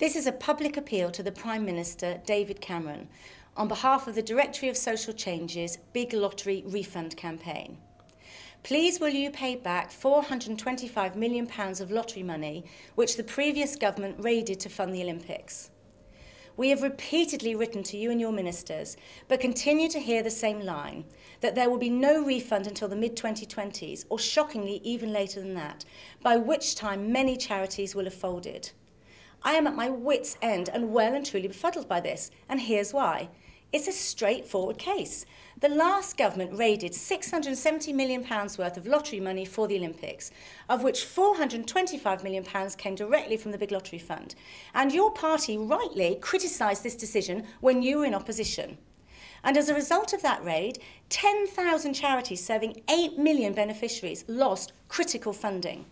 This is a public appeal to the Prime Minister, David Cameron, on behalf of the Directory of Social Change's Big Lottery Refund campaign. Please will you pay back £425 million of lottery money which the previous government raided to fund the Olympics? We have repeatedly written to you and your ministers, but continue to hear the same line, that there will be no refund until the mid-2020s, or shockingly even later than that, by which time many charities will have folded. I am at my wits' end and well and truly befuddled by this, and here's why. It's a straightforward case. The last government raided £670 million worth of lottery money for the Olympics, of which £425 million came directly from the Big Lottery Fund. And your party rightly criticised this decision when you were in opposition. And as a result of that raid, 10,000 charities serving 8 million beneficiaries lost critical funding.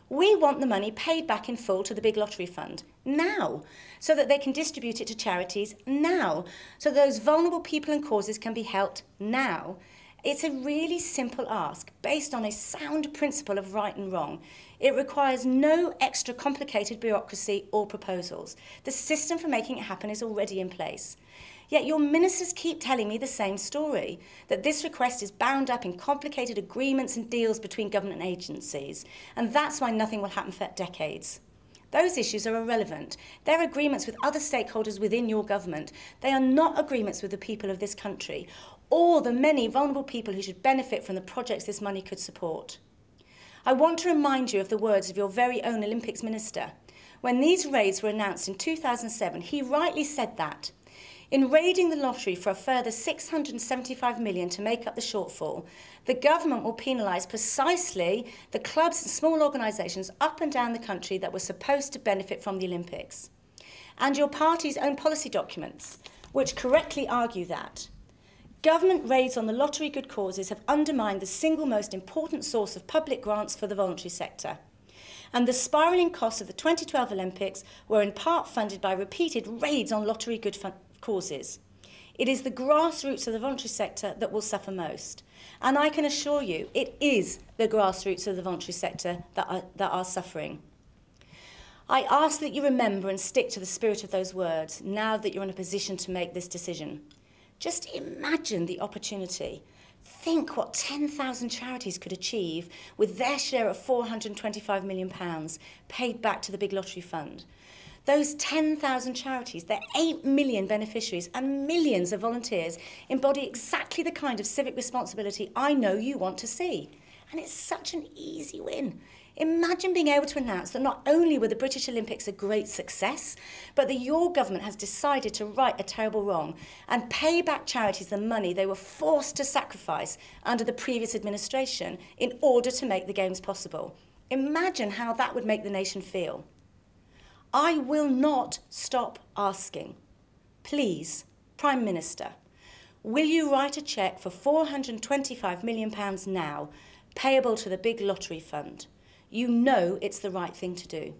We want the money paid back in full to the Big Lottery Fund now, so that they can distribute it to charities now, so those vulnerable people and causes can be helped now. It's a really simple ask, based on a sound principle of right and wrong. It requires no extra complicated bureaucracy or proposals. The system for making it happen is already in place. Yet your ministers keep telling me the same story, that this request is bound up in complicated agreements and deals between government agencies, and that's why nothing will happen for decades. Those issues are irrelevant. They're agreements with other stakeholders within your government. They are not agreements with the people of this country, or the many vulnerable people who should benefit from the projects this money could support. I want to remind you of the words of your very own Olympics minister. When these raids were announced in 2007, he rightly said that in raiding the lottery for a further £675 million to make up the shortfall, the government will penalise precisely the clubs and small organisations up and down the country that were supposed to benefit from the Olympics. And your party's own policy documents, which correctly argue that government raids on the lottery good causes have undermined the single most important source of public grants for the voluntary sector. And the spiralling costs of the 2012 Olympics were in part funded by repeated raids on lottery good causes. It is the grassroots of the voluntary sector that will suffer most. And I can assure you, it is the grassroots of the voluntary sector that are suffering. I ask that you remember and stick to the spirit of those words now that you're in a position to make this decision. Just imagine the opportunity. Think what 10,000 charities could achieve with their share of £425 million paid back to the Big Lottery Fund. Those 10,000 charities, their 8 million beneficiaries and millions of volunteers embody exactly the kind of civic responsibility I know you want to see. And it's such an easy win. Imagine being able to announce that not only were the British Olympics a great success, but that your government has decided to right a terrible wrong and pay back charities the money they were forced to sacrifice under the previous administration in order to make the Games possible. Imagine how that would make the nation feel. I will not stop asking. Please, Prime Minister, will you write a cheque for £425 million now, payable to the Big Lottery Fund? You know it's the right thing to do.